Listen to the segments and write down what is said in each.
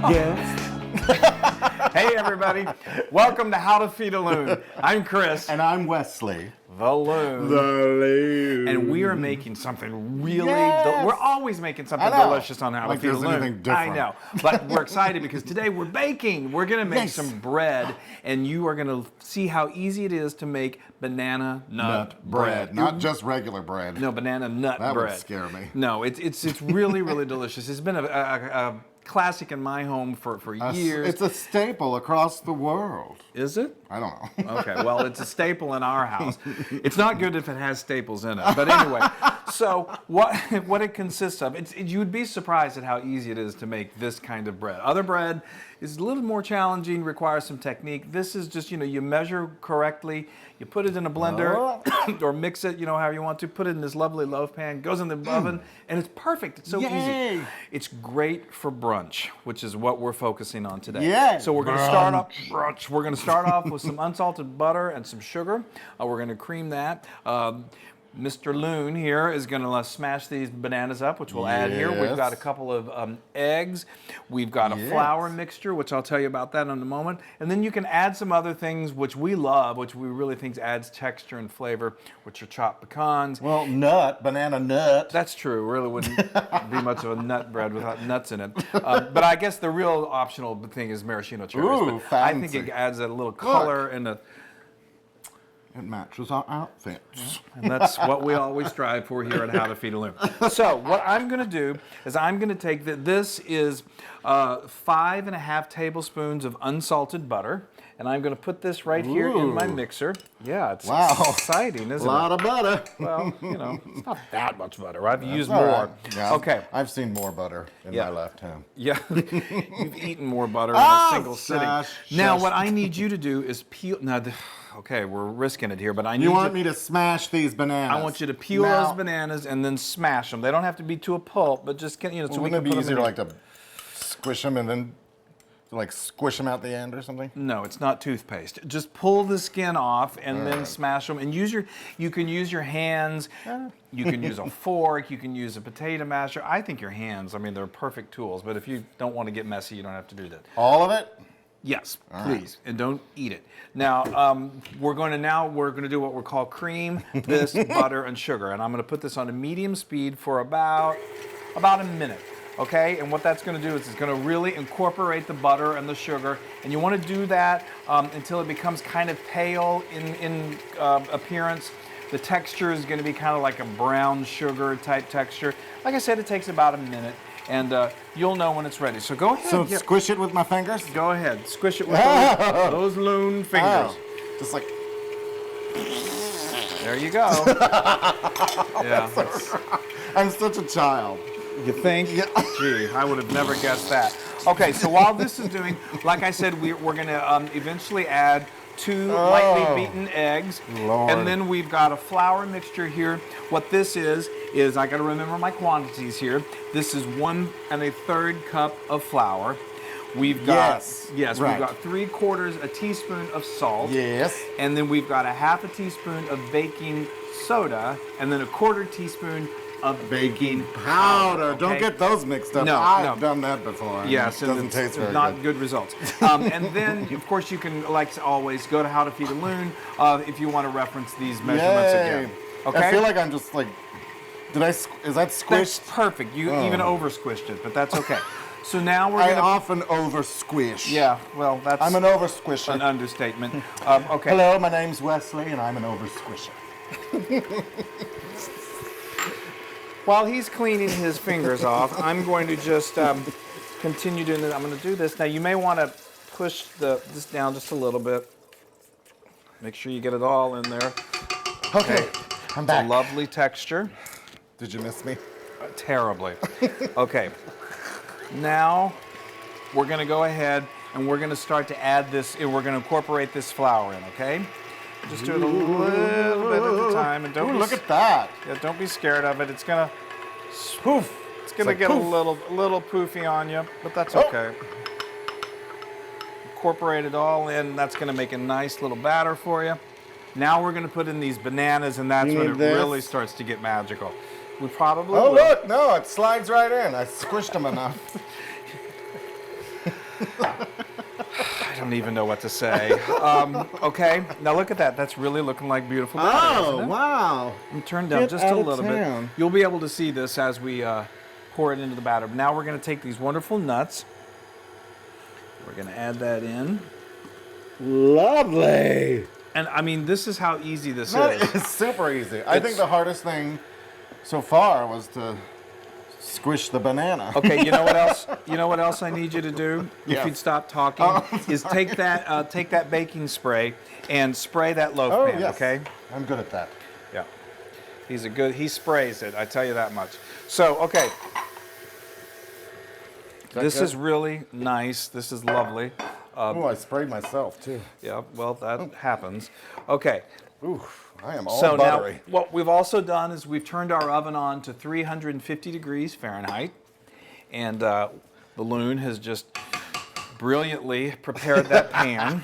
Yes. Hey everybody, welcome to How to Feed a Loon. I'm Chris. And I'm Wesley. The Loon. The Loon. And we are making something really, Yes. we're always making something delicious on How to Like Feed a there's Loon. anything different. I know, but we're excited because today we're baking. We're gonna make Yes. some bread and you are gonna see how easy it is to make banana nut bread. Not just regular bread. No, banana nut That bread. would scare me. No, it's really, really delicious. It's been a classic in my home for years. It's a staple across the world. Is it? I don't know. Okay, well, it's a staple in our house. It's not good if it has staples in it. But anyway, so what it consists of, you'd be surprised at how easy it is to make this kind of bread. Other bread is a little more challenging, requires some technique. This is just, you measure correctly, you put it in a blender or mix it, however you want to, put it in this lovely loaf pan, goes in the oven, and it's perfect. It's so easy. It's great for brunch, which is what we're focusing on today. Yay. So we're going to start off brunch. We're going to start off with some unsalted butter and some sugar. We're going to cream that. Mr. Loon here is going to smash these bananas up, which we'll add here. We've got a couple of eggs. We've got a flour mixture, which I'll tell you about that in a moment. And then you can add some other things, which we love, which we really think adds texture and flavor, which are chopped pecans. Well, banana nut. That's true. Really wouldn't be much of a nut bread without nuts in it. But I guess the real optional thing is maraschino cherries. Ooh, but I think it adds a little color and a... It matches our outfits. And that's what we always strive for here at How to Feed a Loon. So what I'm going to do is I'm going to take this is 5.5 tablespoons of unsalted butter, and I'm going to put this right here in my mixer. Yeah, it's exciting, isn't it? A lot of butter. Well, it's not that much butter. I've used all more. right. Yeah, Okay. I've seen more butter in my lifetime. Yeah, you've eaten more butter in a single sitting. Now, shush. what I need you to do is peel. Now, okay, we're risking it here, but I need You want me to smash these bananas? I want you to peel those bananas and then smash them. They don't have to be to a pulp, but just so we can wouldn't it be put easier them in. to squish them and then squish them out the end or something? No, it's not toothpaste. Just pull the skin off and then smash them. And you can use your hands. You can use a fork. You can use a potato masher. I think your hands, they're perfect tools. But if you don't want to get messy, you don't have to do that. All of it? Yes, please, and don't eat it. Now, we're going to do what we call cream this butter and sugar, and I'm going to put this on a medium speed for about a minute. Okay, and what that's going to do is it's going to really incorporate the butter and the sugar, and you want to do that until it becomes kind of pale in appearance. The texture is going to be kind of like a brown sugar type texture. Like I said, it takes about a minute. And you'll know when it's ready. So go ahead. So squish it with my fingers? Go ahead. Squish it with those Loon fingers. Just like... There you go. Yeah. I'm such a child. You think? Yeah. Gee, I would have never guessed that. Okay, so while this is doing, like I said, we're going to eventually add 2 lightly beaten eggs. Lord. And then we've got a flour mixture here. What this is I got to remember my quantities here. This is 1 1/3 cup of flour. We've got we've got 3/4 a teaspoon of salt. Yes. And then we've got a 1/2 teaspoon of baking soda, and then a 1/4 teaspoon of baking powder. Don't get those mixed up. No, I've done that before. Yes, it doesn't taste very not good results. And then, of course, you can, like always, go to How to Feed a Loon if you want to reference these measurements again. Okay. I feel like I'm just is that squished? That's perfect. You even over squished it, but that's okay. So now we're going to... I often over squish. Yeah, well, that's... I'm an over squisher. An understatement. Okay. Hello, my name's Wesley, and I'm an over squisher. While he's cleaning his fingers off, I'm going to just continue doing this. I'm going to do this. Now, you may want to push this down just a little bit. Make sure you get it all in there. Okay, I'm back. It's a lovely texture. Did you miss me? Terribly. Okay. Now, we're going to go ahead and we're going to start to add this, and we're going to incorporate this flour in, okay? Just do it a little bit at a time, and don't look at that. Yeah, don't be scared of it. It's gonna poof. It's gonna get poof. a little poofy on you, but that's okay. Incorporate it all in. That's gonna make a nice little batter for you. Now we're gonna put in these bananas, and that's when it really starts to get magical. We probably Oh, will. look. No, it slides right in. I squished them enough. I don't even know what to say. Okay, now look at that. That's really looking like beautiful batter, isn't it? Wow. And turn down Get just out a of little town. bit. You'll be able to see this as we pour it into the batter. Now we're going to take these wonderful nuts. We're going to add that in. Lovely. And I mean, this is how easy this That is. is super easy. I think the hardest thing so far was to squish the banana. Okay, you know what else? You know what else I need you to do? Yes. If you'd stop talking, is take that baking spray and spray that loaf Oh, pan. yes. Okay. I'm good at that. Yeah. He sprays it. I tell you that much. So okay. This good? is really nice. This is lovely. Oh, I sprayed myself too. Yeah. Well, that happens. Okay. Ooh, I am all So now, buttery. what we've also done is we've turned our oven on to 350 degrees Fahrenheit, and the Loon has just brilliantly prepared that pan.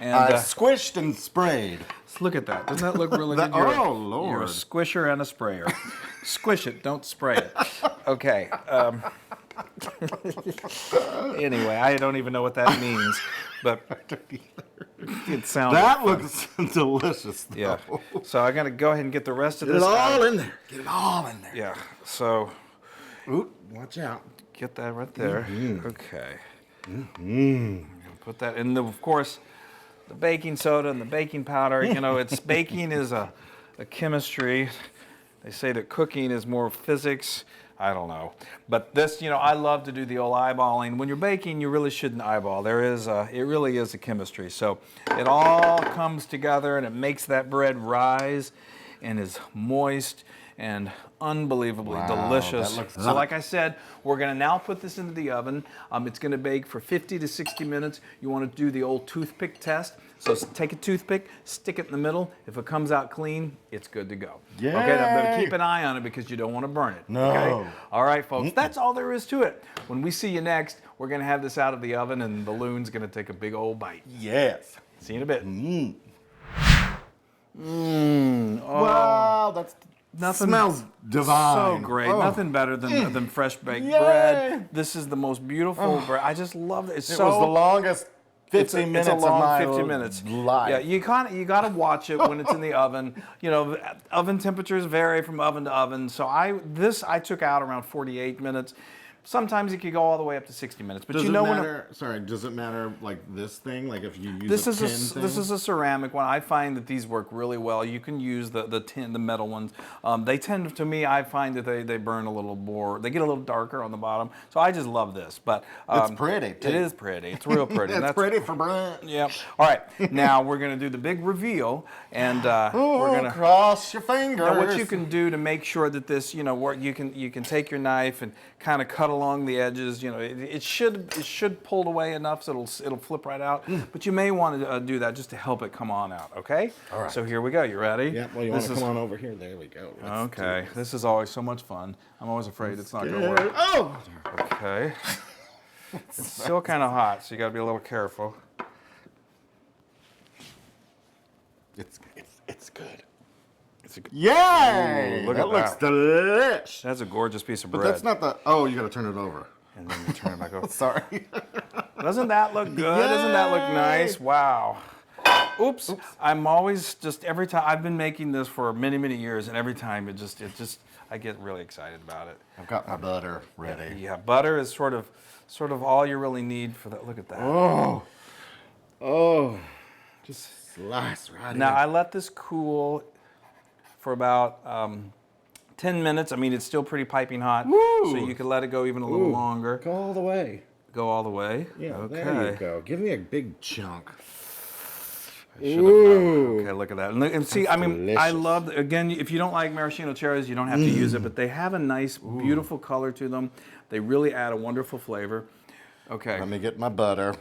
And I squished and sprayed. look at that. Doesn't that look really good? Oh, Lord. You're a squisher and a sprayer. Squish it, don't spray it. Okay. Anyway, I don't even know what that means, but it sounds. That looks delicious, though. Yeah. So I'm gonna go ahead and get the rest of Get this it all out. in there. Get it all in there. Yeah. So Ooh, watch out. get that right there. Mm-hmm. Okay. I'm gonna put that in. Of course, the baking soda and the baking powder. You know, it's baking is a chemistry. They say that cooking is more physics. I don't know. But this, you know, I love to do the old eyeballing. When you're baking, you really shouldn't eyeball. It really is a chemistry. So it all comes together and it makes that bread rise and is moist and unbelievably delicious. that looks So like I said, we're gonna now put this into the oven. It's gonna bake for 50 to 60 minutes. You wanna do the old toothpick test. So take a toothpick, stick it in the middle. If it comes out clean, it's good to go. Okay, now, but Yay. keep an eye on it because you don't wanna burn it. No. Okay? All right, folks, that's all there is to it. When we see you next, we're gonna have this out of the oven and the Loon's gonna take a big old bite. Yes. See you in a bit. Wow, that's Nothing smells divine. So great. Oh. Nothing better than fresh baked Yay. bread. This is the most beautiful bread. I just love it. It's It so was the longest 50 it's minutes a long of my 50 minutes. life. Yeah, you gotta watch it when it's in the oven. You know, oven temperatures vary from oven to oven. So I took out around 48 minutes. Sometimes it could go all the way up to 60 minutes. But Does you it know matter? Sorry, does it matter like this thing? Like if you use this a is tin thing? this is a ceramic one. I find that these work really well. You can use the tin, the metal ones. They tend to me. I find that they burn a little more. They get a little darker on the bottom. So I just love this. But It's pretty, too. It is pretty. It's real pretty. It's And pretty for bread. Yeah. All right. Now we're gonna do the big reveal, and we're gonna cross your fingers. Now, what you can do to make sure that this, you know, work, you can take your knife and kind of cut along the edges. You know, it should pull away enough so it'll flip right out. But you may want to do that just to help it come on out. Okay. All right. So here we go. You ready? Yeah. Well, you want to come on over here? There we go. Let's do Okay. this. This is always so much fun. I'm always afraid it's not gonna work. Oh. Okay. It's still kind of hot, so you got to be a little careful. It's good. It's a, Yay! Ooh, look that at looks that. delish. that's a gorgeous piece of But bread. that's not the. Oh, you got to turn it over. And then you turn it back over. Sorry. Doesn't that look good? Doesn't that look nice? Wow. Oops. I'm always just every time I've been making this for many, many years, and every time it just I get really excited about it. I've got my butter ready. Yeah, butter is sort of all you really need for that. Look at that. Oh, just slice right Now in. I let this cool for about 10 minutes. I mean, it's still pretty piping hot, so you can let it go even a little longer. Go all the way. Go all the way. Yeah, Okay. there you go. Give me a big chunk. I should have known. Okay, look at that. And see, I mean, I delicious. love, again, if you don't like maraschino cherries, you don't have to use it, but they have a nice, beautiful color to them. They really add a wonderful flavor. Okay. Let me get my butter.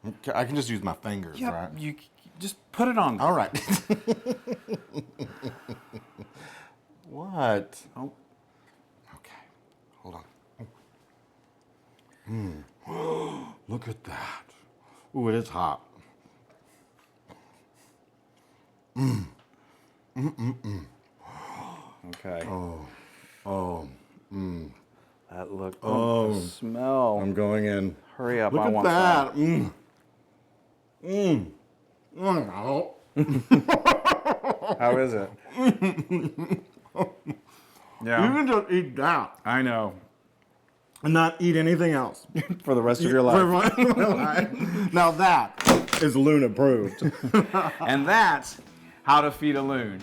Okay, I can just use my fingers, Yeah, right? you just put it on. All right. What? Oh, Okay, hold on. Look at that. Ooh, it is hot. Okay. Oh, That look. Oh, the smell. I'm going in. Hurry up! Look I at want that. some. Oh. How is it? Yeah. You can just eat that I know. and not eat anything else. For the rest of your life. For my life. Now that is Loon approved. And that's how to feed a loon.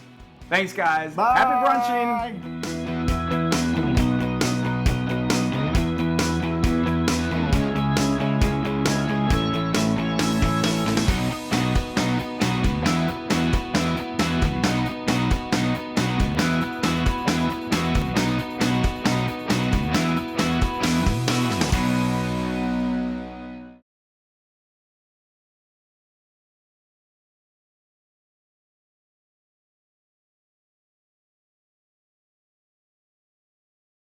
Thanks, guys. Bye. Happy brunching.